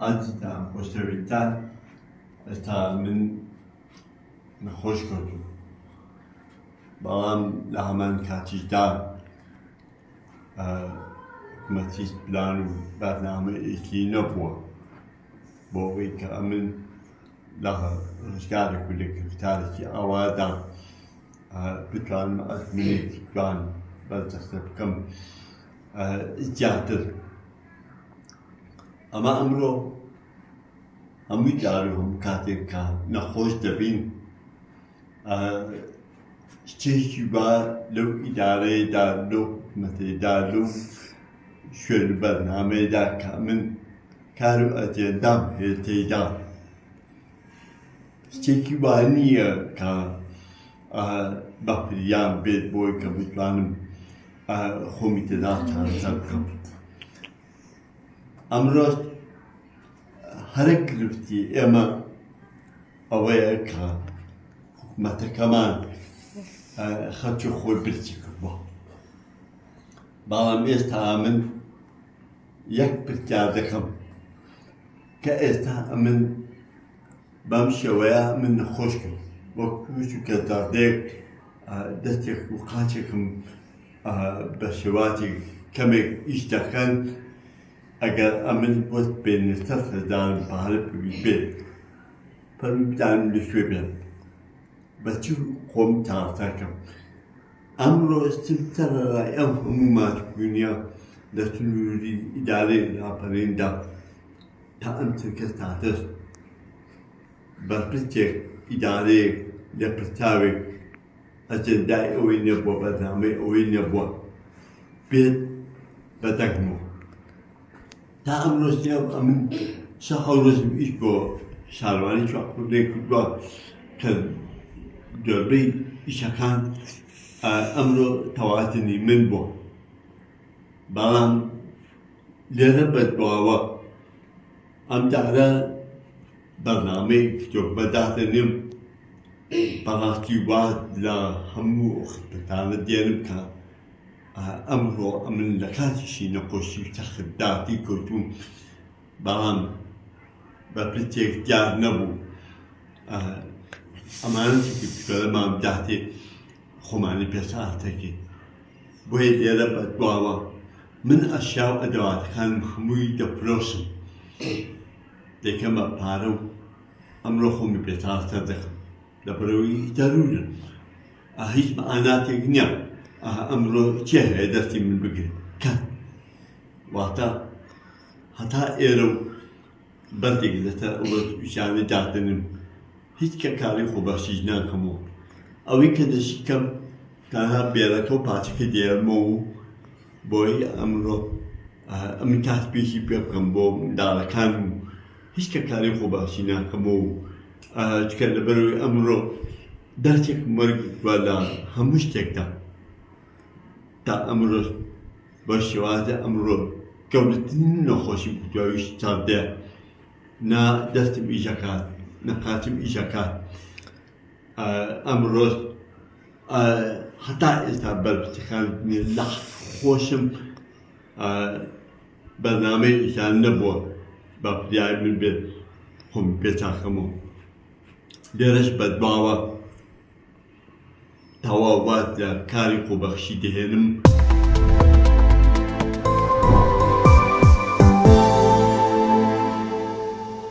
عزیزە خۆشەویستان، ئێستا من نەخۆش کەوتوم، بەڵام لە هەمان کاتیشدا حکوومەتیش پلان و بەرنامەیەکی نەبووە بۆ ئەوەی کە ئەمن لە ڕزگارێک و لە گرفتارێکی ئەوەدا بتوانم ئەزمونێکی جوان بەردەستە بکەم زیاتر. ئەمە ئەمڕۆ هەمووی جار و هەموو کاتێک کە نەخۆش دەبین شتێکی وا لەو ئیدارەیەدا لەو حکوومەتێدا لەو شوێن و بەرنامەیەدا کە من کار و ئەجێندام هەیە تێیدا شتێکی وا نییە کە بەپریان بێت بۆی کە بتوانم خۆمی تێدا چارەسەر بکەم. ئەمڕۆ هەرە گرفتی ئێمە ئەوەیە کە حکوومەتەکەمان خەڵکی خۆی برسی کردووە، بەڵام ئێستا من یەک پرسیار دەکەم کە ئێستا من بەم شێوەیە من نەخۆش کرد وەکو دەردێک دەستێک و قاچێکم بە شێوازێک کەمێک ئیش دەکەن ئەگەر ئەمن بۆت بێنێ 100,000 پارە پێویست بێت فەرمی بدانم لەکوێ بێت بەچی خۆم چارەسەرکەم. ئەمڕۆ سەرەڕای ئەم هەموو ماتبوونیە لە سنووری ئیدارەی لاپەڕیندا تا ئەم چرکە ساتر بەرپرسێک ئیدارەیەک لە پرساوێک ئەجەندای ئەوەی نەبووە بەرنامەی ئەوەی نەبووە بێت بەدەگمەوە. تا ئەمڕۆ ئەمن شە هەوڕۆژم ئیش بۆ شاروانی چواقڕێک کردووە کە زۆربەی ئیشەکان ئەمڕۆ تەواوەتنی من بووە، بەڵام لێرە بەدواوە ئەم جارە بەرنامەیەکی تۆکمەداتەنێم بەڕاستی وا لە هەموو خزمەتانە دێنم کە ئەمڕۆ ئەمن لە کاتیشی نەخۆشی سەختداتی کەوتووم، بەڵام بەپرسێک دیار نەبوو ئەمانەتێکی پشکۆلەمان بداتێ خۆمانی پێسەهاتەکێ. بۆیە لێرە بەدواوە من ئەشیا و ئەدەواتەکانم هەمووی دەفرۆشم دەکەمە پارە و ئەمڕۆ خۆمی پێسەهاتە دەکەم لەبەرەوەی دەرورن هیچ مەعاناتێک نییە ئەمڕۆ چێ هەیە دەستی من بگرێت کە واتە هەتا ئێرە و بەردێک لەسەر ئەوە پیشانە دادنم هیچ کە کاری خۆبەخشیش ناکەمەوە. ئەوەی کە دەشیکەم تەنها بێرەکە و پاچەکە دێرمەوە و بۆی ئەمڕۆ ئەمن تاسبێکی پێ بکەم بۆ منداڵەکانم و هیچ کە کاری خۆبەخشی ناکەمەوە و چکە لەبەرەوەی ئەمڕۆ دەستێک مەرگی وە لە هەموو شتێکدا تا ئەمڕۆ بە شێوازە ئەمڕۆ گەورەترین نەخۆشی بتوانیش چاردەیە نا دەستم ئیشەکات نەقاچم ئیشەکات. ئەمڕۆ هەتا ئێستا بەرپرسەکان لە خۆشم بەرنامەی ئیشان نەبووە بە پریای من بێت خۆم پێچاکەمەوە. لێرەش بەدواوە تەواو وات لە کاری خۆبەخشی دەهێنم